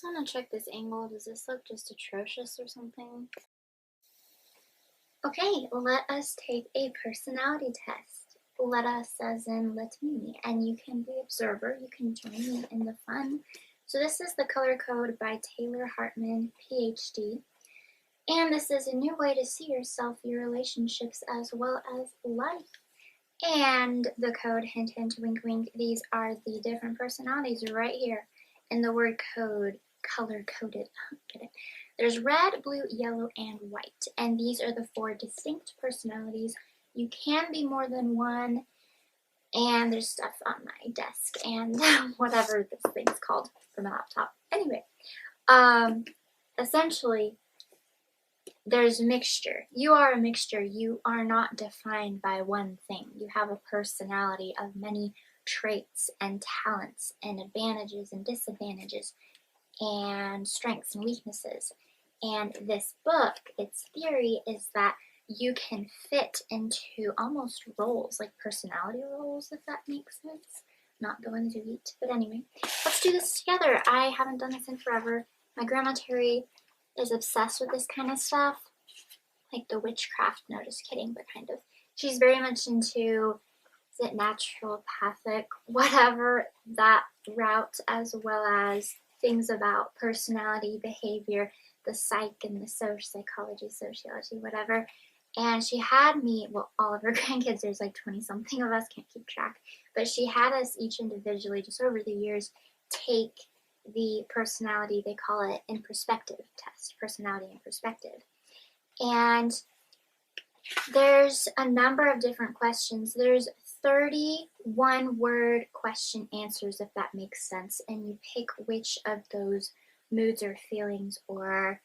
just want to check this angle. Does this look just atrocious or something? Okay, let us take a personality test. Let us as in let me, and you can be observer. You can join me in the fun. So this is the color code by Taylor Hartman, PhD. And this is a new way to see yourself, your relationships, as well as life. And the code, hint, hint, wink, wink, these are the different personalities right here in the word code, color-coded. Get it? There's red, blue, yellow, and white. And these are the 4 distinct personalities. You can be more than one. And there's stuff on my desk and whatever this thing's called for my laptop. Anyway, essentially, there's a mixture. You are a mixture. You are not defined by one thing. You have a personality of many traits and talents and advantages and disadvantages and strengths and weaknesses. And this book, its theory is that you can fit into almost roles, like personality roles, if that makes sense. Not the ones you eat, but anyway. Let's do this together. I haven't done this in forever. My grandma Terry is obsessed with this kind of stuff, like the witchcraft. No, just kidding, but kind of. She's very much into, is it naturopathic, whatever, that route, as well as things about personality, behavior, the psych and the psychology, sociology, whatever. And she had me, well, all of her grandkids, there's like 20 something of us, can't keep track, but she had us each individually, just over the years, take the personality, they call it in perspective test, personality in perspective. And there's a number of different questions. There's 31 word question answers, if that makes sense, and you pick which of those moods or feelings or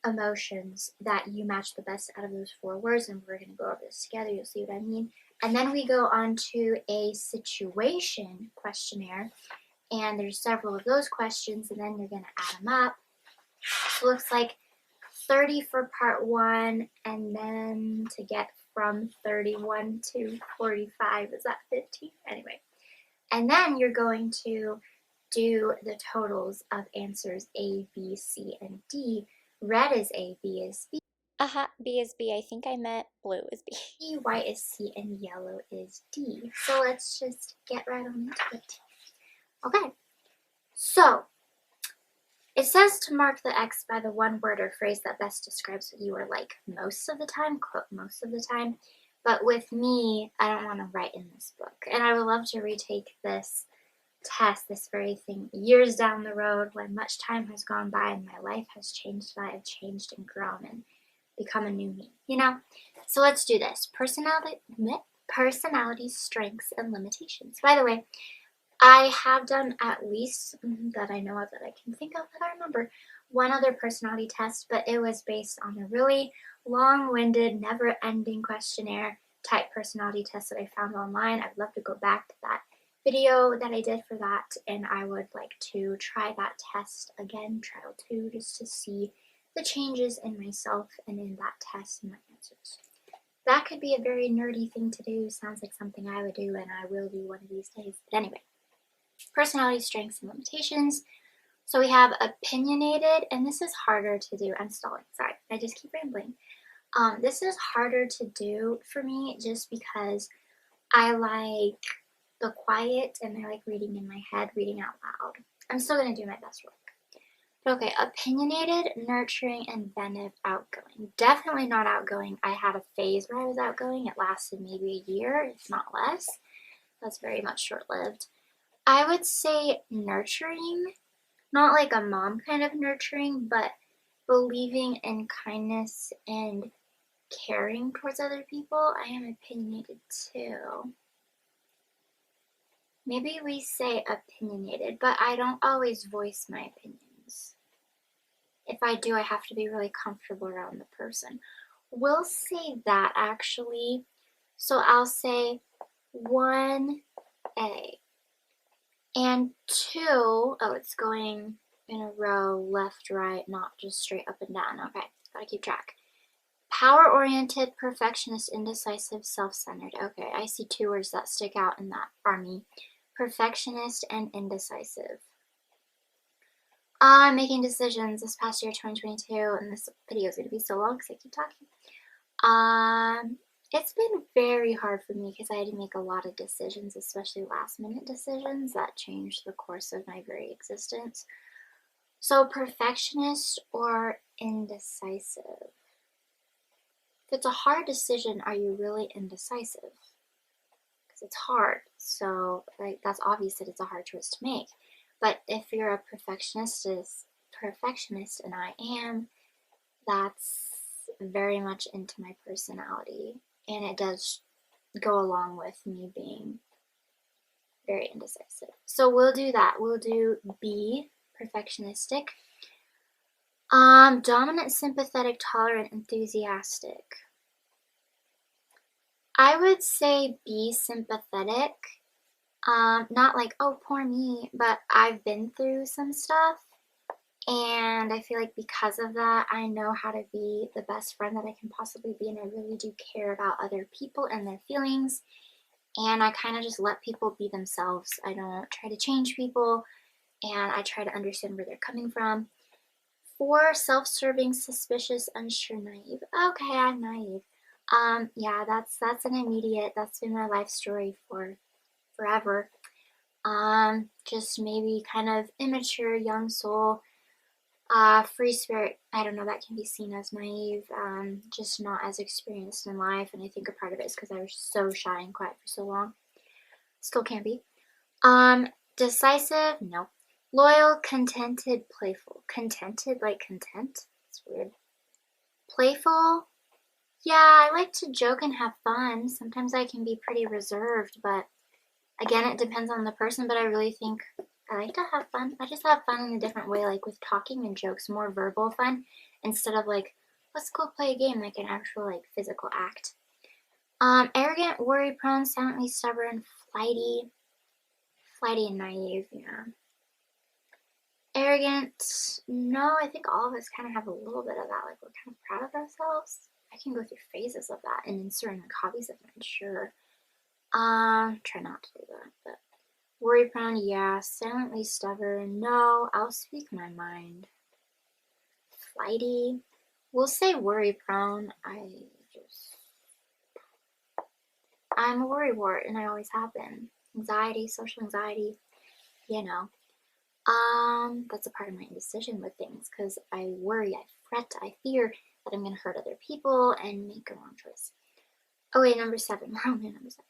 emotions that you match the best out of those 4 words, and we're going to go over this together. You'll see what I mean. And then we go on to a situation questionnaire, and there's several of those questions, and then you're going to add them up. So it looks like 30 for part 1, and then to get from 31 to 45, is that 15? Anyway. And then you're going to do the totals of answers A, B, C, and D. Red is A, B is B. B is B. I think I meant blue is B. White is C, and yellow is D. So let's just get right on into it. Okay, so it says to mark the X by the one word or phrase that best describes what you are like most of the time, quote, most of the time. But with me, I don't want to write in this book. And I would love to retake this test, this very thing, years down the road when much time has gone by and my life has changed and I have changed and grown and become a new me, you know? So let's do this. Personality, strengths, and limitations. By the way, I have done at least, that I know of, that I can think of, that I remember, one other personality test, but it was based on a really long-winded, never-ending questionnaire type personality test that I found online. I'd love to go back to that video that I did for that, and I would like to try that test again, trial 2, just to see the changes in myself and in that test and my answers. That could be a very nerdy thing to do. Sounds like something I would do, and I will do one of these days. But anyway, personality, strengths, and limitations. So we have opinionated, and this is harder to do. I'm stalling. Sorry, I just keep rambling. This is harder to do for me just because I like the quiet and I like reading in my head, reading out loud. I'm still going to do my best work. Okay, opinionated, nurturing, inventive, outgoing. Definitely not outgoing. I had a phase where I was outgoing. It lasted maybe a year, if not less. That's very much short-lived. I would say nurturing, not like a mom kind of nurturing, but believing in kindness and caring towards other people. I am opinionated too. Maybe we say opinionated, but I don't always voice my opinions. If I do, I have to be really comfortable around the person. We'll say that actually. So I'll say 1A. And 2, oh, it's going in a row, left, right, not just straight up and down. Okay, gotta keep track. Power-oriented, perfectionist, indecisive, self-centered. Okay, I see 2 words that stick out in that are me. Perfectionist and indecisive. I'm making decisions this past year, 2022, and this video is going to be so long because I keep talking. It's been very hard for me because I had to make a lot of decisions, especially last minute decisions that changed the course of my very existence. So, perfectionist or indecisive? If it's a hard decision, are you really indecisive? Because it's hard. So, like, that's obvious that it's a hard choice to make. But if you're a perfectionist, and I am, that's very much into my personality, and it does go along with me being very indecisive. So we'll do that. We'll do B, perfectionistic. Dominant, sympathetic, tolerant, enthusiastic. I would say be sympathetic. Not like, oh, poor me, but I've been through some stuff, and I feel like because of that, I know how to be the best friend that I can possibly be, and I really do care about other people and their feelings, and I kind of just let people be themselves. I don't try to change people, and I try to understand where they're coming from. 4, self-serving, suspicious, unsure, naive. Okay, I'm naive. Yeah, that's an immediate. That's been my life story for forever. Just maybe kind of immature, young soul, free spirit. I don't know. That can be seen as naive. Just not as experienced in life, and I think a part of it is because I was so shy and quiet for so long. Still can be. Decisive, no. Loyal, contented, playful. Contented, like content? It's weird. Playful, yeah, I like to joke and have fun. Sometimes I can be pretty reserved, but again, it depends on the person, but I really think I like to have fun. I just have fun in a different way, like with talking and jokes, more verbal fun, instead of like, let's go play a game, like an actual like physical act. Arrogant, worry prone, silently stubborn, flighty and naive, yeah. Arrogant, no, I think all of us kind of have a little bit of that. Like, we're kind of proud of ourselves. I can go through phases of that, and in certain like hobbies of mine, sure. Try not to do that, but worry prone, yeah. Silently stubborn, no. I'll speak my mind. Flighty, we'll say worry prone. I'm a worrywart, and I always have been. Anxiety, social anxiety, you know. That's a part of my indecision with things because I worry, I fret, I fear that I'm gonna hurt other people and make a wrong choice. Oh wait, number 7. We're only number 7.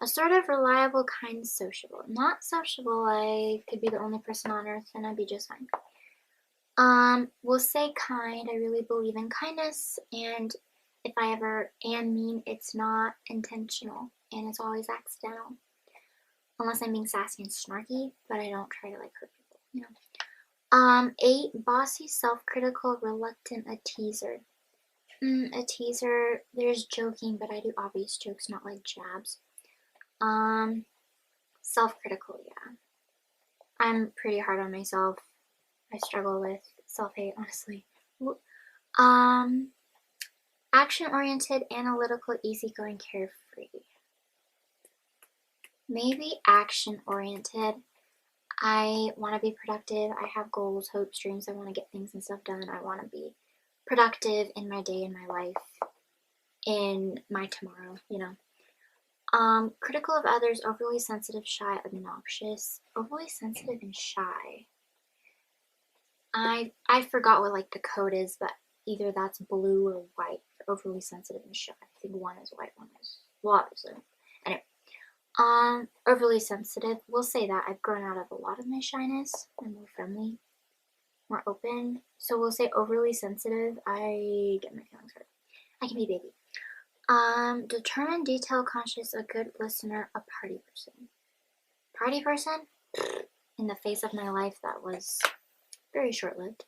Assertive, reliable, kind, sociable. Not sociable. I could be the only person on earth and I'd be just fine. We'll say kind. I really believe in kindness, and if I ever am mean, it's not intentional and it's always accidental. Unless I'm being sassy and snarky, but I don't try to like hurt people, you know. 8, bossy, self-critical, reluctant, a teaser. A teaser, there's joking, but I do obvious jokes, not like jabs. Self-critical, yeah. I'm pretty hard on myself. I struggle with self-hate, honestly. Action-oriented, analytical, easygoing, carefree. Maybe action-oriented. I want to be productive. I have goals, hopes, dreams. I want to get things and stuff done. I want to be productive in my day, in my life, in my tomorrow, you know. Critical of others, overly sensitive, shy, obnoxious. Overly sensitive and shy. I forgot what like the code is, but either that's blue or white for overly sensitive and shy. I think one is white, one is, well, obviously. Anyway, overly sensitive. We'll say that I've grown out of a lot of my shyness. I'm more friendly, more open. So we'll say overly sensitive. I get my feelings hurt. I can be baby. Determined, detail conscious, a good listener, a party person. Party person? In the face of my life, that was very short-lived.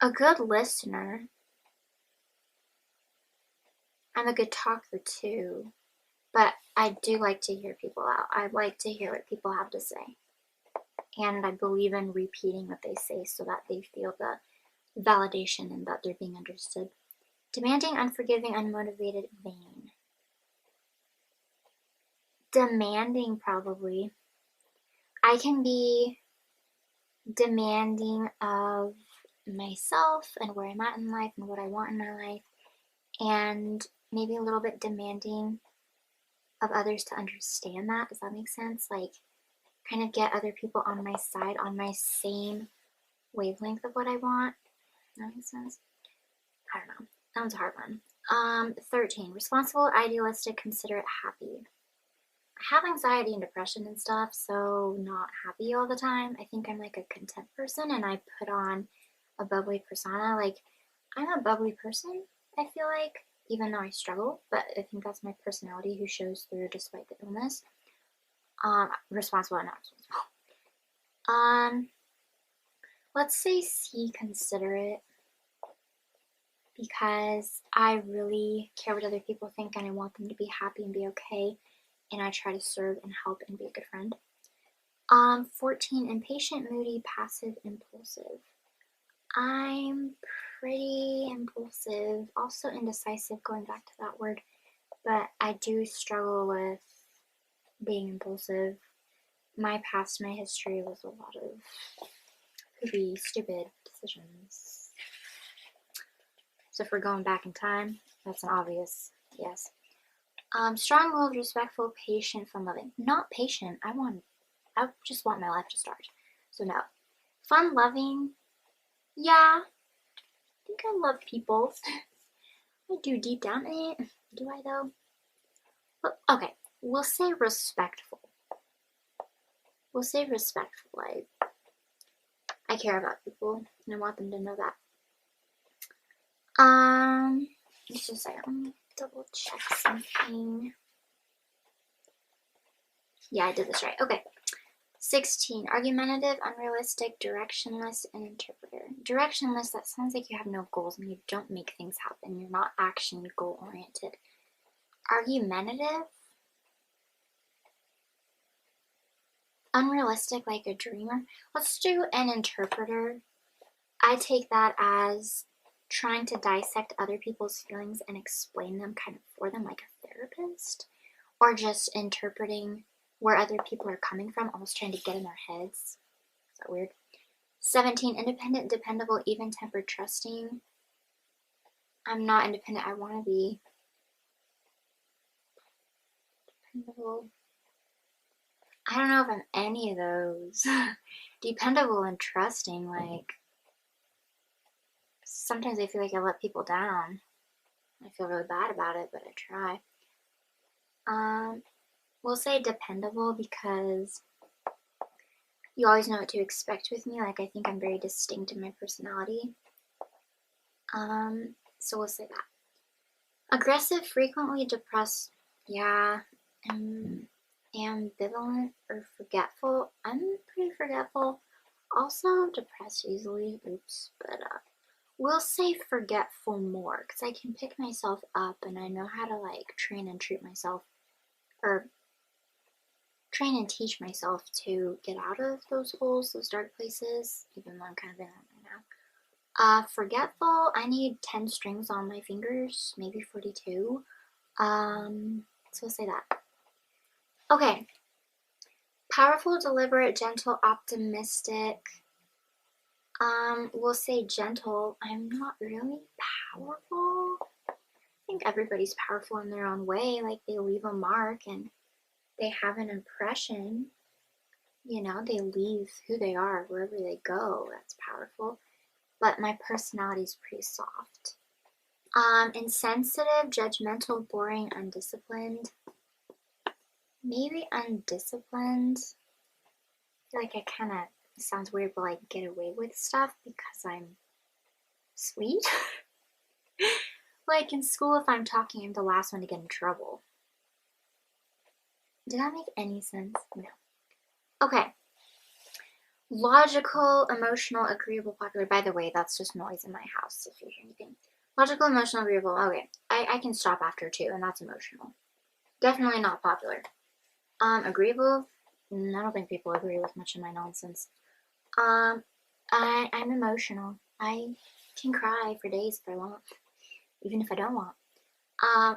A good listener. I'm a good talker too, but I do like to hear people out. I like to hear what people have to say. And I believe in repeating what they say so that they feel the validation and that they're being understood. Demanding, unforgiving, unmotivated, vain. Demanding, probably. I can be demanding of myself and where I'm at in life and what I want in my life, and maybe a little bit demanding of others to understand that. Does that make sense? Like, kind of get other people on my side, on my same wavelength of what I want. Does that make sense? I don't know. That one's a hard one. 13. Responsible, idealistic, considerate, happy. I have anxiety and depression and stuff, so not happy all the time. I think I'm like a content person and I put on a bubbly persona. Like, I'm a bubbly person, I feel like, even though I struggle, but I think that's my personality who shows through despite the illness. Responsible and not responsible. Let's say C, considerate, because I really care what other people think and I want them to be happy and be okay, and I try to serve and help and be a good friend. 14, impatient, moody, passive, impulsive. I'm pretty impulsive, also indecisive, going back to that word, but I do struggle with being impulsive. My past, my history was a lot of poopy, stupid decisions. So if we're going back in time, that's an obvious yes. Strong-willed, respectful, patient, fun-loving. Not patient. I just want my life to start. So no. Fun-loving. Yeah. I think I love people. I do deep down. Do I though? But, okay. We'll say respectful. We'll say respectful. I care about people and I want them to know that. Just a second. Let me double check something. Yeah, I did this right. Okay. 16. Argumentative, unrealistic, directionless, and interpreter. Directionless, that sounds like you have no goals and you don't make things happen. You're not action goal oriented. Argumentative, unrealistic, like a dreamer. Let's do an interpreter. I take that as trying to dissect other people's feelings and explain them kind of for them, like a therapist, or just interpreting where other people are coming from, almost trying to get in their heads. Is that weird? 17, independent, dependable, even-tempered, trusting. I'm not independent. I want to be dependable. I don't know if I'm any of those. Dependable and trusting, like, sometimes I feel like I let people down. I feel really bad about it, but I try. We'll say dependable because you always know what to expect with me. Like, I think I'm very distinct in my personality. So we'll say that. Aggressive, frequently depressed. Yeah. Ambivalent or forgetful. I'm pretty forgetful. Also depressed easily. Oops. But we'll say forgetful more because I can pick myself up and I know how to like train and treat myself, or train and teach myself to get out of those holes, those dark places, even though I'm kind of in them right now. Forgetful, I need 10 strings on my fingers, maybe 42. So we'll say that. Okay. Powerful, deliberate, gentle, optimistic. We'll say gentle. I'm not really powerful. I think everybody's powerful in their own way. Like, they leave a mark and they have an impression. You know, they leave who they are wherever they go. That's powerful. But my personality is pretty soft. Insensitive, judgmental, boring, undisciplined. Maybe undisciplined. I feel like I kind of, sounds weird, but like get away with stuff because I'm sweet. Like in school, if I'm talking, I'm the last one to get in trouble. Did that make any sense? No. Okay. Logical, emotional, agreeable, popular. By the way, that's just noise in my house if you hear anything. Logical, emotional, agreeable. Okay. I can stop after 2, and that's emotional. Definitely not popular. Agreeable. I don't think people agree with much of my nonsense. I'm emotional. I can cry for days if I want, even if I don't want.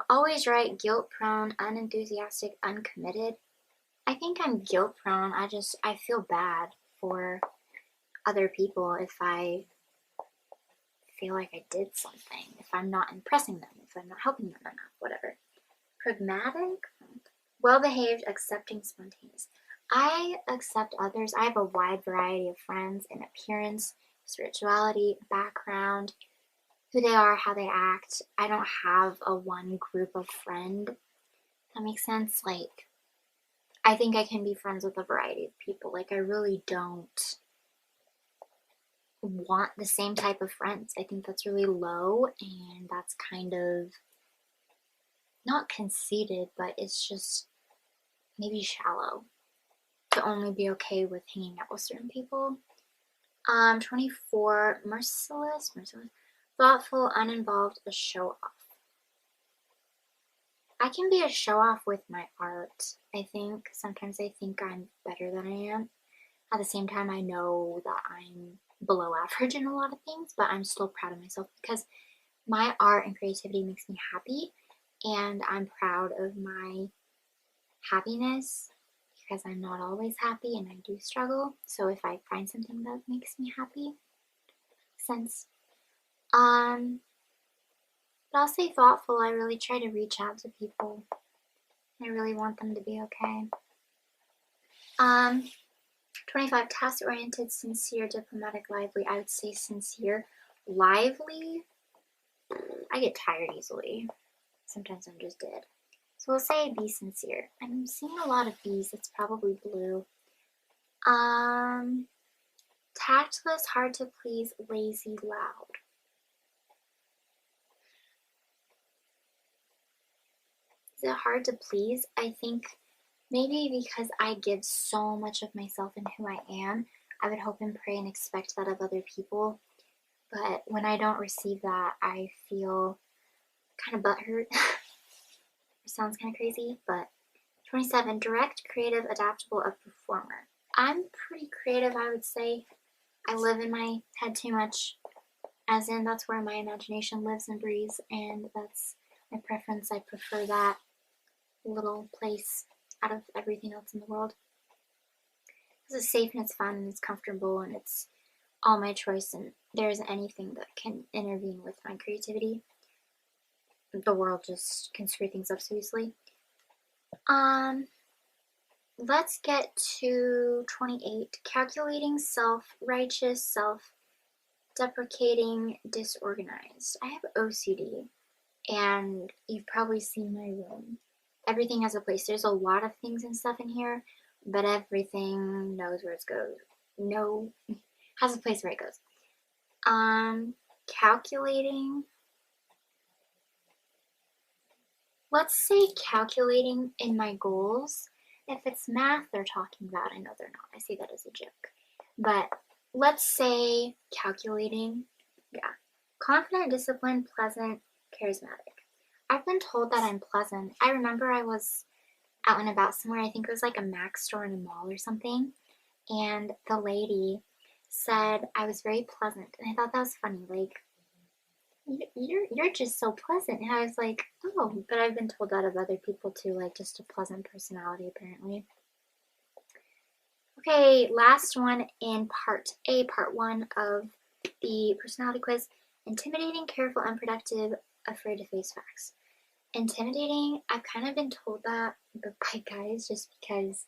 Always right, guilt prone, unenthusiastic, uncommitted. I think I'm guilt prone. I feel bad for other people if I feel like I did something, if I'm not impressing them, if I'm not helping them enough, whatever. Pragmatic, well behaved, accepting, spontaneous. I accept others. I have a wide variety of friends in appearance, spirituality, background, who they are, how they act. I don't have a one group of friend. That makes sense. Like, I think I can be friends with a variety of people. Like, I really don't want the same type of friends. I think that's really low, and that's kind of not conceited, but it's just maybe shallow to only be okay with hanging out with certain people. 24, merciless, thoughtful, uninvolved, a show off. I can be a show off with my art. I think sometimes I think I'm better than I am. At the same time, I know that I'm below average in a lot of things, but I'm still proud of myself because my art and creativity makes me happy, and I'm proud of my happiness because I'm not always happy and I do struggle. So if I find something that makes me happy, sense. But I'll say thoughtful. I really try to reach out to people. I really want them to be okay. 25, task-oriented, sincere, diplomatic, lively. I would say sincere. Lively, I get tired easily. Sometimes I'm just dead. So we'll say be sincere. I'm seeing a lot of B's. It's probably blue. Tactless, hard to please, lazy, loud. Is it hard to please? I think maybe because I give so much of myself and who I am, I would hope and pray and expect that of other people. But when I don't receive that, I feel kind of butthurt. It sounds kind of crazy, but 27, direct, creative, adaptable, a performer. I'm pretty creative, I would say. I live in my head too much, as in that's where my imagination lives and breathes, and that's my preference. I prefer that little place out of everything else in the world. It's safe and it's fun and it's comfortable and it's all my choice, and there isn't anything that can intervene with my creativity. The world just can screw things up so easily. Let's get to 28. Calculating, self-righteous, self-deprecating, disorganized. I have OCD, and you've probably seen my room. Everything has a place. There's a lot of things and stuff in here, but everything knows where it goes. No, has a place where it goes. Calculating. Let's say calculating in my goals. If it's math they're talking about, I know they're not. I say that as a joke. But let's say calculating. Yeah. Confident, disciplined, pleasant, charismatic. I've been told that I'm pleasant. I remember I was out and about somewhere. I think it was like a Mac store in a mall or something. And the lady said I was very pleasant. And I thought that was funny. Like, you're just so pleasant. And I was like, oh, but I've been told that of other people too, like just a pleasant personality apparently. Okay, last one in part A, part 1 of the personality quiz. Intimidating, careful, unproductive, afraid to face facts. Intimidating, I've kind of been told that by guys just because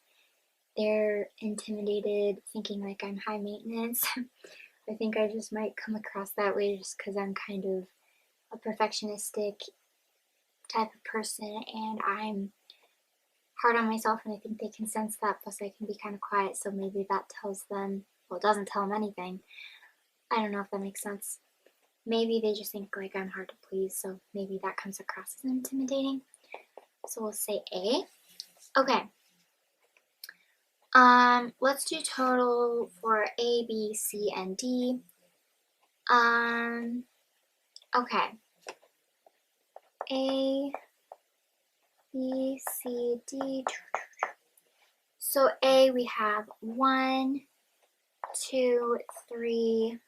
they're intimidated thinking like I'm high maintenance. I think I just might come across that way just because I'm kind of a perfectionistic type of person and I'm hard on myself, and I think they can sense that. Plus I can be kind of quiet, so maybe that tells them, well, it doesn't tell them anything. I don't know if that makes sense. Maybe they just think like I'm hard to please, so maybe that comes across as intimidating. So we'll say A. Okay. Let's do total for A, B, C, and D. Okay. A, B, C, D. So A, we have 1, 2, 3,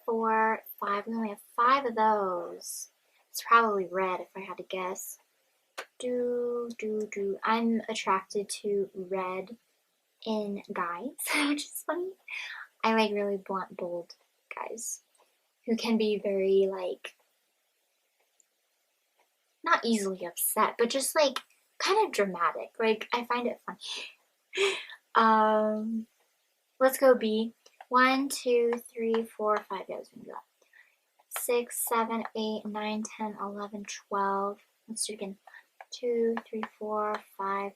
4, 5. We only have 5 of those. It's probably red if I had to guess. I'm attracted to red in guys, which is funny. I like really blunt, bold guys who can be very, like, not easily upset, but just, like, kind of dramatic. Like, I find it funny. Let's go B. 1, 2, 3, 4, 5. Yeah, let's do that. 6, 7, 8, 9, 10, 11, 12. Let's do it again. 2, 3, 4, 5,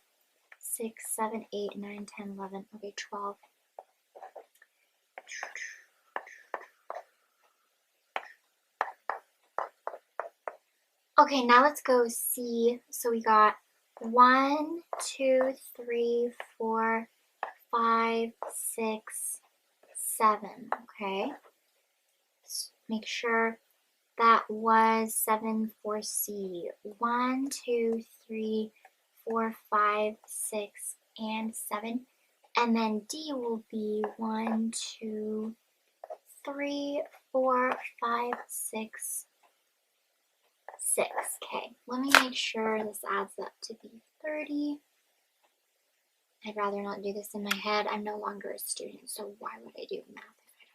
6, 7, 8, 9, 10, 11. Okay, 12. Okay, now let's go C. So we got 1, 2, 3, 4, 5, 6, 7. Okay. Let's make sure that was 7 for C. 1, 2, 3, 4, 5, 6, and 7. And then D will be 1, 2, 3, 4, 5, 6, 6. Okay, let me make sure this adds up to be 30. I'd rather not do this in my head. I'm no longer a student, so why would I do math if I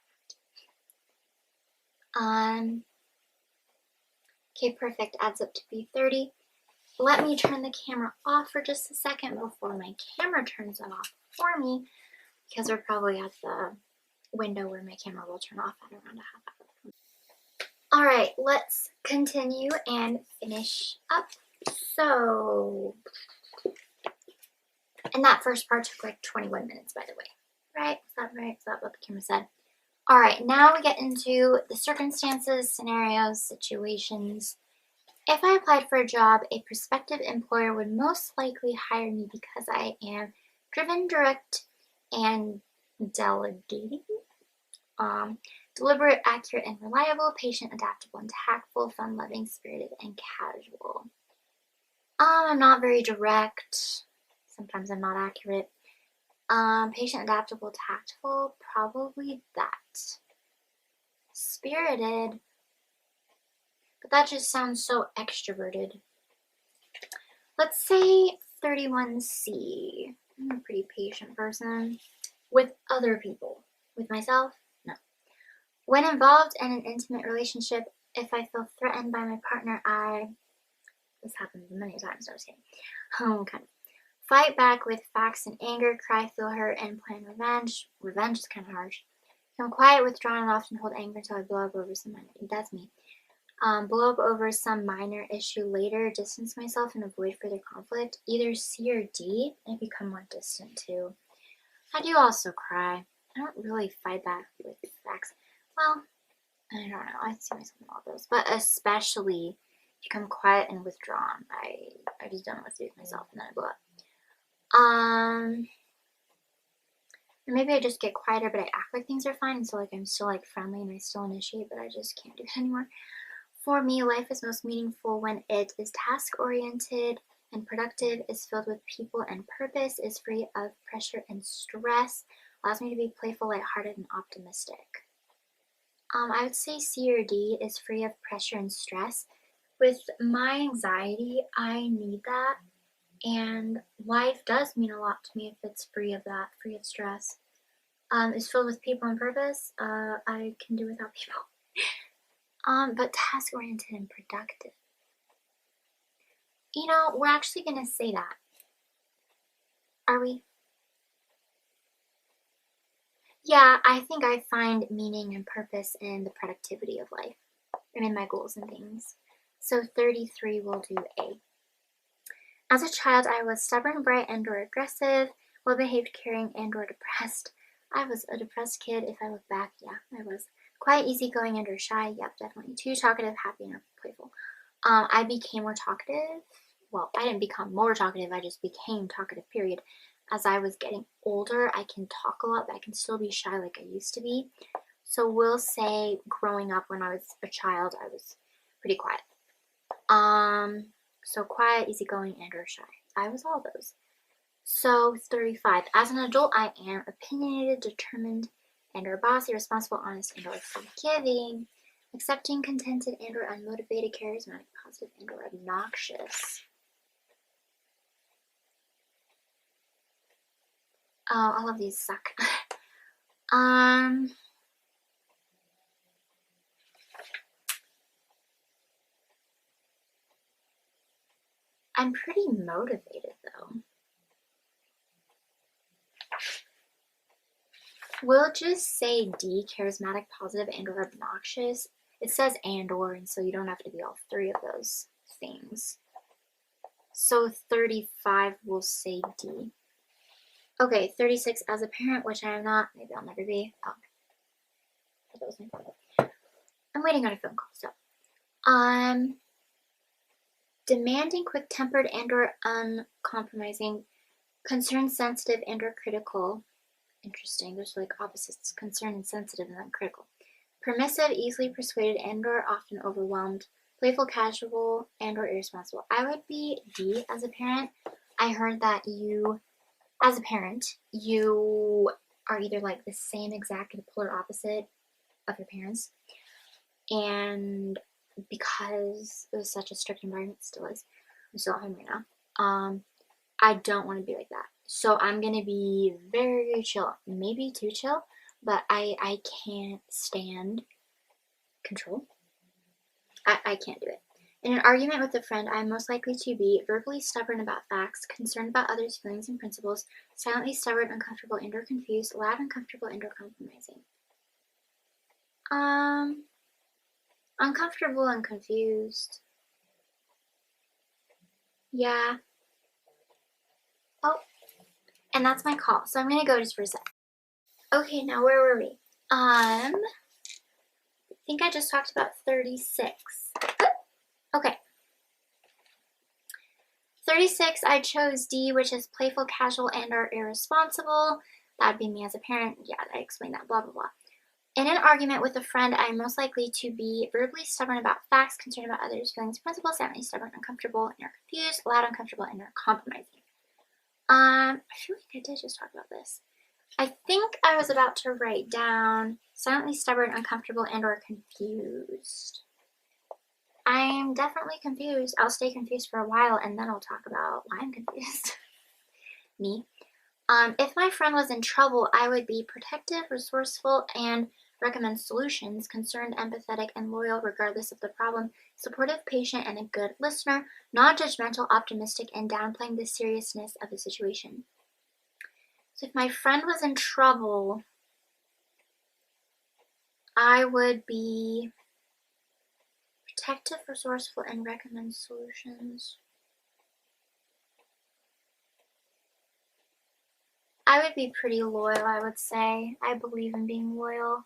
don't have to? Okay, perfect. Adds up to be 30. Let me turn the camera off for just a second before my camera turns it off for me, because we're probably at the window where my camera will turn off at around a half hour. Alright, let's continue and finish up. So, and that first part took like 21 minutes, by the way. Right? Is that right? Is that what the camera said? Alright, now we get into the circumstances, scenarios, situations. If I applied for a job, a prospective employer would most likely hire me because I am driven, direct, and delegating. Deliberate, accurate, and reliable, patient, adaptable, and tactful, fun-loving, spirited, and casual. I'm not very direct. Sometimes I'm not accurate. Patient, adaptable, tactful, probably that. Spirited, but that just sounds so extroverted. Let's say 31C. I'm a pretty patient person. With other people. With myself? No. When involved in an intimate relationship, if I feel threatened by my partner, this happens many times, no, I was kidding. Kind of. Fight back with facts and anger, cry, feel hurt, and plan revenge. Revenge is kind of harsh. I'm quiet, withdrawn, and often hold anger until I blow up over some minor. That's me. Blow up over some minor issue later, distance myself, and avoid further conflict. Either C or D, and become more distant too. I do also cry. I don't really fight back with facts. Well, I don't know. I see myself in all those, but especially become quiet and withdrawn. I just don't know what to do with myself, and then I blow up. Or maybe I just get quieter, but I act like things are fine, and so like I'm still like friendly and I still initiate, but I just can't do it anymore. For me, life is most meaningful when it is task-oriented and productive, is filled with people and purpose, is free of pressure and stress, allows me to be playful, lighthearted, and optimistic. I would say C or D is free of pressure and stress. With my anxiety, I need that, and life does mean a lot to me if it's free of that, free of stress. Is filled with people and purpose. I can do without people. But task-oriented and productive. You know, we're actually going to say that. Are we? Yeah, I think I find meaning and purpose in the productivity of life and in my goals and things. So 33 will do A. As a child, I was stubborn, bright, and/or aggressive, well-behaved, caring, and/or depressed. I was a depressed kid. If I look back, yeah, I was. Quiet, easygoing, and/or shy. Yep, definitely. Too talkative, happy, and playful. I became more talkative. Well, I didn't become more talkative. I just became talkative, period. As I was getting older, I can talk a lot, but I can still be shy like I used to be. So we'll say growing up when I was a child, I was pretty quiet. So quiet, easygoing, and/or shy. I was all those. So 35. As an adult, I am opinionated, determined, and/or bossy, responsible, honest, and/or forgiving, accepting, contented, and/or unmotivated, charismatic, positive, and/or obnoxious. All of these suck. I'm pretty motivated though. We'll just say D, charismatic, positive, and or obnoxious. It says and or, and so you don't have to be all three of those things. So 35, we'll say D. Okay, 36, as a parent, which I am not, maybe I'll never be. Oh, that was my phone. I'm waiting on a phone call, so. Demanding, quick-tempered, and or uncompromising, concerned, sensitive, and or critical. Interesting, there's like opposites, concerned and sensitive, and then critical. Permissive, easily persuaded, and or often overwhelmed. Playful, casual, and or irresponsible. I would be D as a parent. I heard that you, as a parent, you are either like the same exact and polar opposite of your parents. And because it was such a strict environment, it still is. I'm still at home right now. I don't want to be like that. So I'm gonna be very chill, maybe too chill, but I can't stand control. I can't do it. In an argument with a friend, I am most likely to be verbally stubborn about facts, concerned about others' feelings and principles, silently stubborn, uncomfortable, and or confused, loud, uncomfortable, and or compromising. Uncomfortable and confused. Yeah. Oh, and that's my call, so I'm gonna go just for a sec. Okay, now where were we? I think I just talked about 36. Okay. 36, I chose D, which is playful, casual, and or irresponsible. That would be me as a parent. Yeah, I explained that, blah, blah, blah. In an argument with a friend, I am most likely to be verbally stubborn about facts, concerned about others' feelings, principles, silently stubborn, uncomfortable, and or confused, loud, uncomfortable, and or compromising. I feel like I did just talk about this. I think I was about to write down silently stubborn, uncomfortable, and or confused. I'm definitely confused. I'll stay confused for a while and then I'll talk about why I'm confused. Me. If my friend was in trouble, I would be protective, resourceful, and recommend solutions, concerned, empathetic, and loyal regardless of the problem, supportive, patient, and a good listener, non-judgmental, optimistic, and downplaying the seriousness of the situation. So if my friend was in trouble, I would be protective, resourceful, and recommend solutions. I would be pretty loyal, I would say. I believe in being loyal.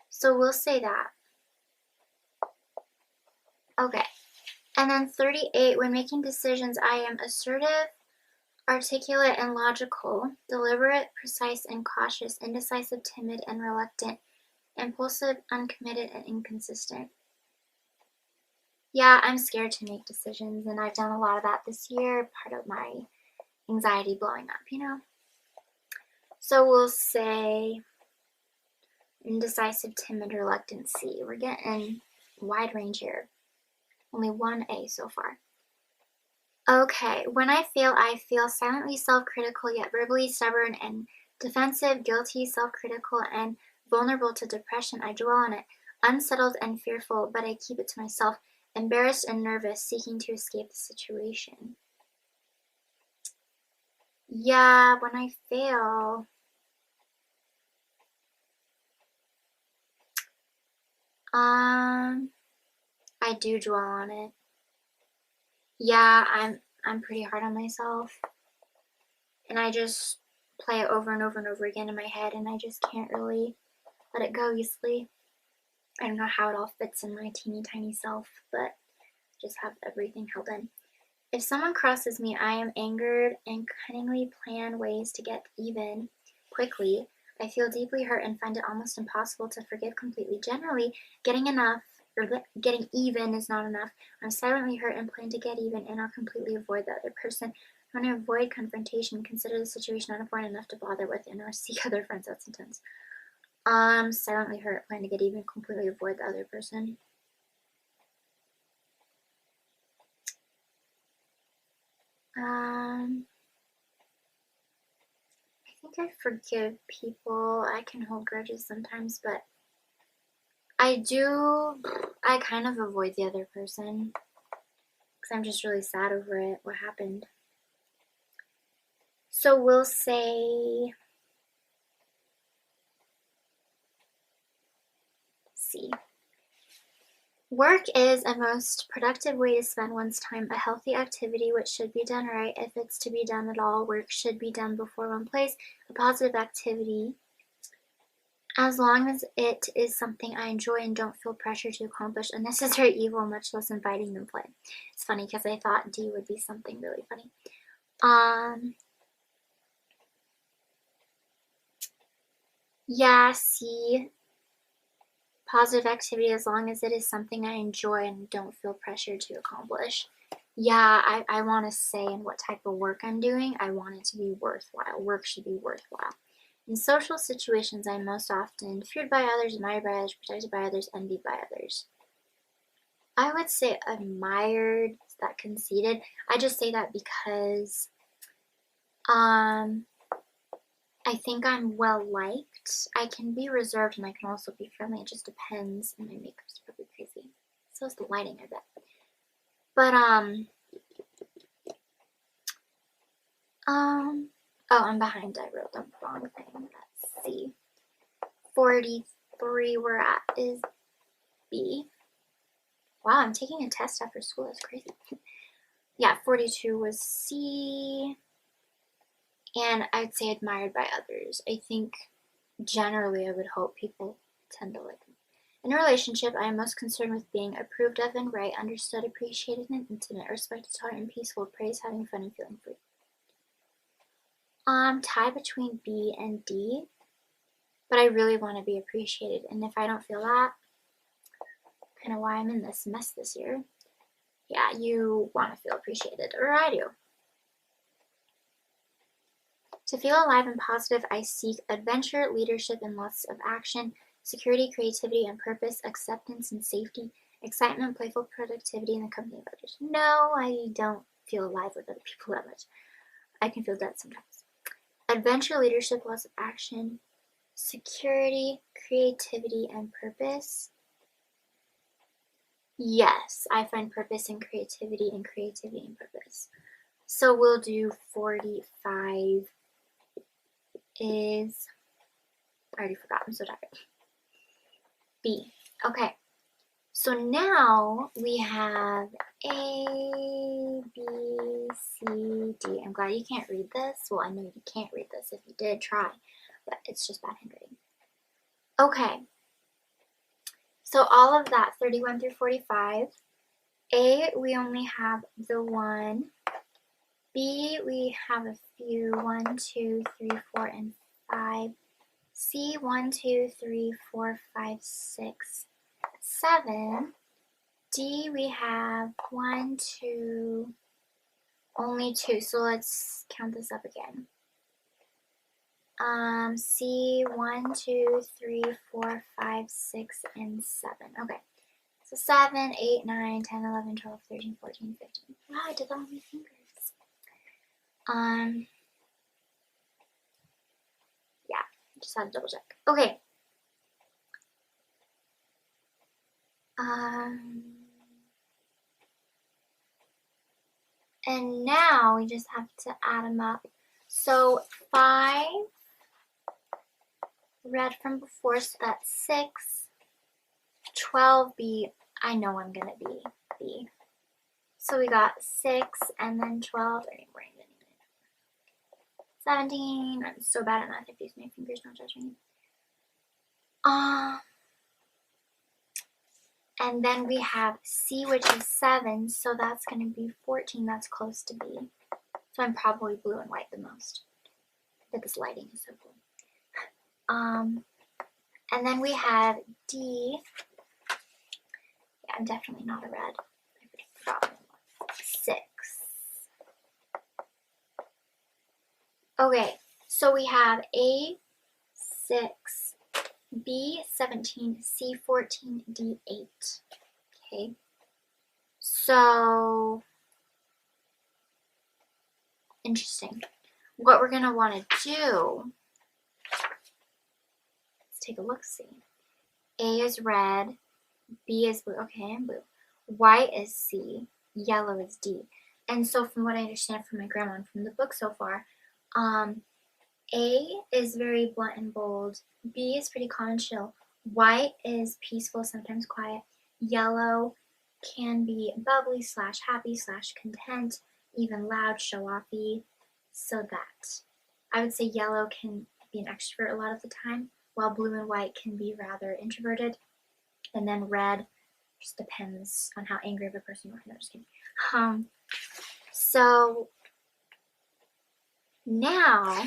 So we'll say that. Okay. And then 38, when making decisions, I am assertive, articulate, and logical, deliberate, precise, and cautious, indecisive, timid, and reluctant, impulsive, uncommitted, and inconsistent. Yeah, I'm scared to make decisions, and I've done a lot of that this year, part of my anxiety blowing up, you know? So we'll say indecisive, timid, reluctant, C. We're getting wide range here. Only one A so far. Okay, when I fail, I feel silently self-critical, yet verbally stubborn and defensive, guilty, self-critical, and vulnerable to depression. I dwell on it, unsettled and fearful, but I keep it to myself, embarrassed and nervous, seeking to escape the situation. Yeah, when I fail, I do dwell on it. Yeah, I'm pretty hard on myself. And I just play it over and over and over again in my head, and I just can't really let it go easily. I don't know how it all fits in my teeny tiny self, but just have everything held in. If someone crosses me, I am angered and cunningly plan ways to get even quickly. I feel deeply hurt and find it almost impossible to forgive completely. Generally, getting even is not enough. I'm silently hurt and plan to get even and or completely avoid the other person. I want to avoid confrontation, consider the situation unimportant enough to bother with, and or seek other friends. That's intense. Silently hurt, plan to get even, completely avoid the other person. I think think I forgive people. I can hold grudges sometimes, but I kind of avoid the other person because I'm just really sad over it, what happened. So we'll say C. Work is a most productive way to spend one's time, a healthy activity which should be done right. If it's to be done at all, work should be done before one plays. A positive activity, as long as it is something I enjoy and don't feel pressure to accomplish unnecessary evil, much less inviting them play. It's funny because I thought D would be something really funny. Yeah, C. Positive activity as long as it is something I enjoy and don't feel pressure to accomplish. Yeah, I want to say in what type of work I'm doing, I want it to be worthwhile. Work should be worthwhile. In social situations, I'm most often feared by others, admired by others, protected by others, envied by others. I would say admired. Is that conceited? I just say that because I think I'm well liked. I can be reserved and I can also be friendly. It just depends. And my makeup's probably crazy. So is the lighting, I bet. But oh, I'm behind. I wrote the wrong thing. Let's see. 43 we're at is B. Wow, I'm taking a test after school. That's crazy. Yeah, 42 was C. And I'd say admired by others. I think generally I would hope people tend to like me. In a relationship, I am most concerned with being approved of and right, understood, appreciated, and intimate, respected, tolerant, and peaceful, praised, having fun, and feeling free. Tie between B and D, but I really want to be appreciated, and if I don't feel that, kind of why I'm in this mess this year. Yeah, you want to feel appreciated, or I do. To feel alive and positive, I seek adventure, leadership, and lots of action, security, creativity, and purpose, acceptance and safety, excitement, playful productivity, and the company of others. No, I don't feel alive with other people that much. I can feel dead sometimes. Adventure, leadership, lots of action, security, creativity, and purpose. Yes, I find purpose in creativity and creativity and purpose. So we'll do 45 is, I already forgot, I'm so tired. B. Okay, so now we have A, B, C, D. I'm glad you can't read this. Well, I know you can't read this. If you did, try, but it's just bad handwriting. Okay, so all of that, 31 through 45. A, we only have the one. B, we have a few, 1, 2, 3, 4, and 5. C, 1, 2, 3, 4, 5, 6, 7. D, we have 1, 2, only 2. So let's count this up again. C, 1, 2, 3, 4, 5, 6, and 7. Okay. So 7, 8, 9, 10, 11, 12, 13, 14, 15. Wow, I did that on my fingers. Yeah, just had to double check. Okay. And now we just have to add them up. So 5, read from before, so that's 6. 12, B, I know I'm gonna be B. So we got 6 and then 12, 17. I'm so bad at math, I use my fingers, don't judge me. And then we have C, which is 7, so that's going to be 14. That's close to B. So I'm probably blue and white the most. But this lighting is so cool. And then we have D. Yeah, I'm definitely not a red. I forgot 6. Okay, so we have A, 6. B, 17, C, 14, D, 8. Okay. So, interesting. What we're going to want to do take a look-see. A is red, B is blue. Okay, and blue. White is C, yellow is D. And so from what I understand from my grandma and from the book so far, A is very blunt and bold. B is pretty calm and chill. White is peaceful, sometimes quiet. Yellow can be bubbly slash happy slash content, even loud, show-offy. So that I would say yellow can be an extrovert a lot of the time, while blue and white can be rather introverted. And then red just depends on how angry of a person you are. No, just kidding. So now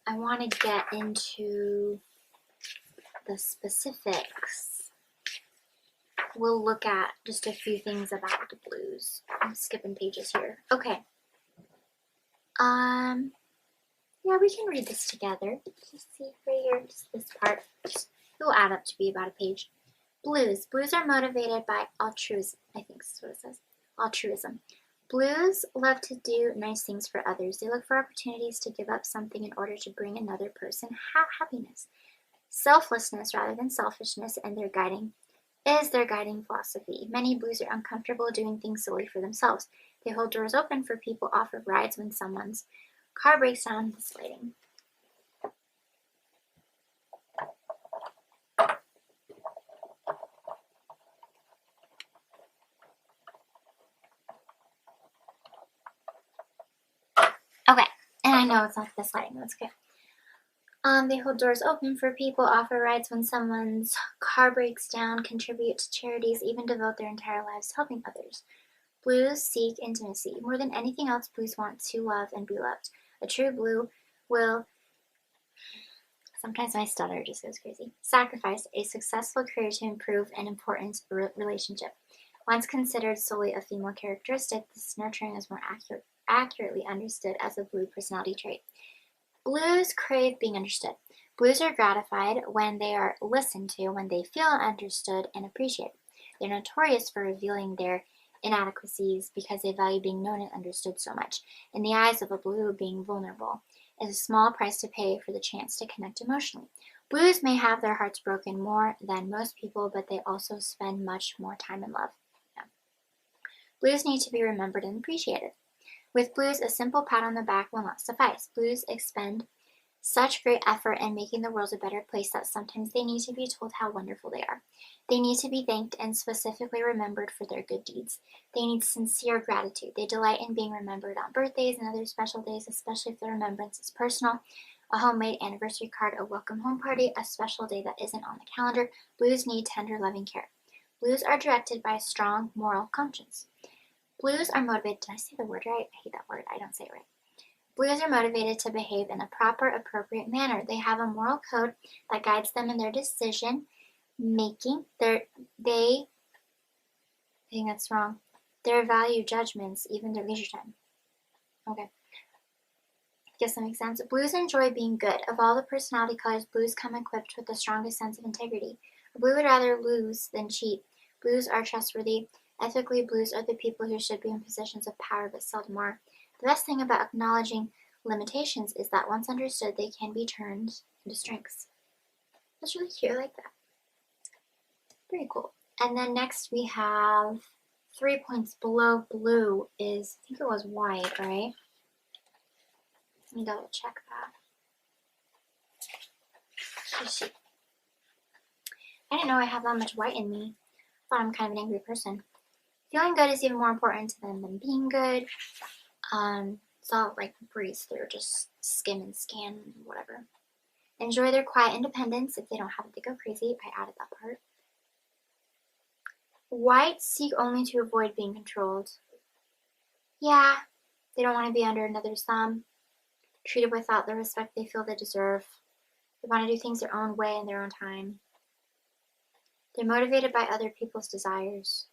I want to get into the specifics. We'll look at just a few things about the blues. I'm skipping pages here. Okay. Yeah, we can read this together. Just see right here, just this part. It'll add up to be about a page. Blues. Blues are motivated by altruism. I think this is what it says. Altruism. Blues love to do nice things for others. They look for opportunities to give up something in order to bring another person happiness. Selflessness rather than selfishness and their guiding philosophy. Many blues are uncomfortable doing things solely for themselves. They hold doors open for people, offer rides when someone's car breaks down. This lighting. Okay, and I know it's not this lighting, that's okay. They hold doors open for people, offer rides when someone's car breaks down, contribute to charities, even devote their entire lives to helping others. Blues seek intimacy. More than anything else, blues want to love and be loved. A true blue will, sometimes my stutter just goes crazy, sacrifice a successful career to improve an important relationship. Once considered solely a female characteristic, this nurturing is more accurately understood as a blue personality trait. Blues crave being understood. Blues are gratified when they are listened to, when they feel understood and appreciated. They're notorious for revealing their inadequacies because they value being known and understood so much. In the eyes of a blue, being vulnerable is a small price to pay for the chance to connect emotionally. Blues may have their hearts broken more than most people, but they also spend much more time in love. Yeah. Blues need to be remembered and appreciated. With blues, a simple pat on the back will not suffice. Blues expend such great effort in making the world a better place that sometimes they need to be told how wonderful they are. They need to be thanked and specifically remembered for their good deeds. They need sincere gratitude. They delight in being remembered on birthdays and other special days, especially if the remembrance is personal. A homemade anniversary card, a welcome home party, a special day that isn't on the calendar. Blues need tender, loving care. Blues are directed by a strong moral conscience. Blues are motivated, did I say the word right? I hate that word, I don't say it right. Blues are motivated to behave in a proper, appropriate manner. They have a moral code that guides them in their decision making. I think that's wrong. Their value judgments, even their leisure time. Okay. Guess that makes sense. Blues enjoy being good. Of all the personality colors, blues come equipped with the strongest sense of integrity. A blue would rather lose than cheat. Blues are trustworthy. Ethically, blues are the people who should be in positions of power but seldom are. The best thing about acknowledging limitations is that once understood, they can be turned into strengths. That's really cute. I like that. Very cool. And then next we have 3 points below blue is, I think it was white, right? Let me double check that. Let's see. I didn't know I have that much white in me. I thought I'm kind of an angry person. Feeling good is even more important to them than being good. So I'll like breeze through, just skim and scan, whatever. Enjoy their quiet independence. If they don't have it, they go crazy. I added that part. Whites seek only to avoid being controlled. Yeah, they don't want to be under another's thumb, treated without the respect they feel they deserve. They want to do things their own way in their own time. They're motivated by other people's desires.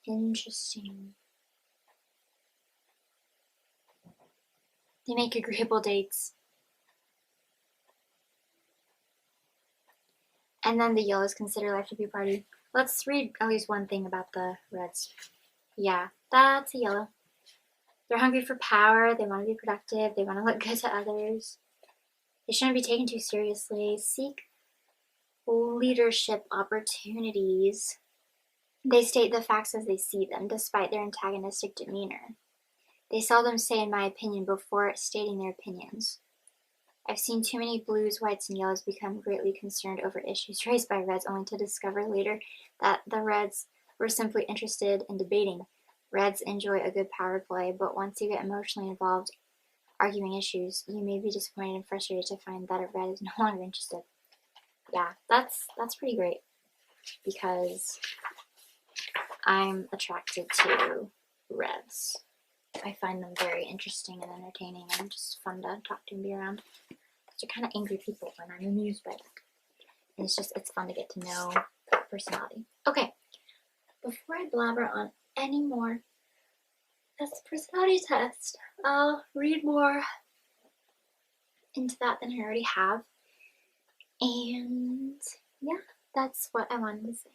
Interesting. They make agreeable dates. And then the yellows consider life to be a party. Let's read at least one thing about the reds. Yeah, that's a yellow. They're hungry for power. They want to be productive. They want to look good to others. They shouldn't be taken too seriously. Seek leadership opportunities. They state the facts as they see them, despite their antagonistic demeanor. They seldom say, in my opinion, before stating their opinions. I've seen too many blues, whites, and yellows become greatly concerned over issues raised by reds, only to discover later that the reds were simply interested in debating. Reds enjoy a good power play, but once you get emotionally involved arguing issues, you may be disappointed and frustrated to find that a red is no longer interested. Yeah, that's pretty great, because I'm attracted to reds. I find them very interesting and entertaining and just fun to talk to and be around. They're kind of angry people, and I'm amused by that. And it's fun to get to know personality. Okay, before I blabber on any more, that's the personality test. I'll read more into that than I already have. And yeah, that's what I wanted to say.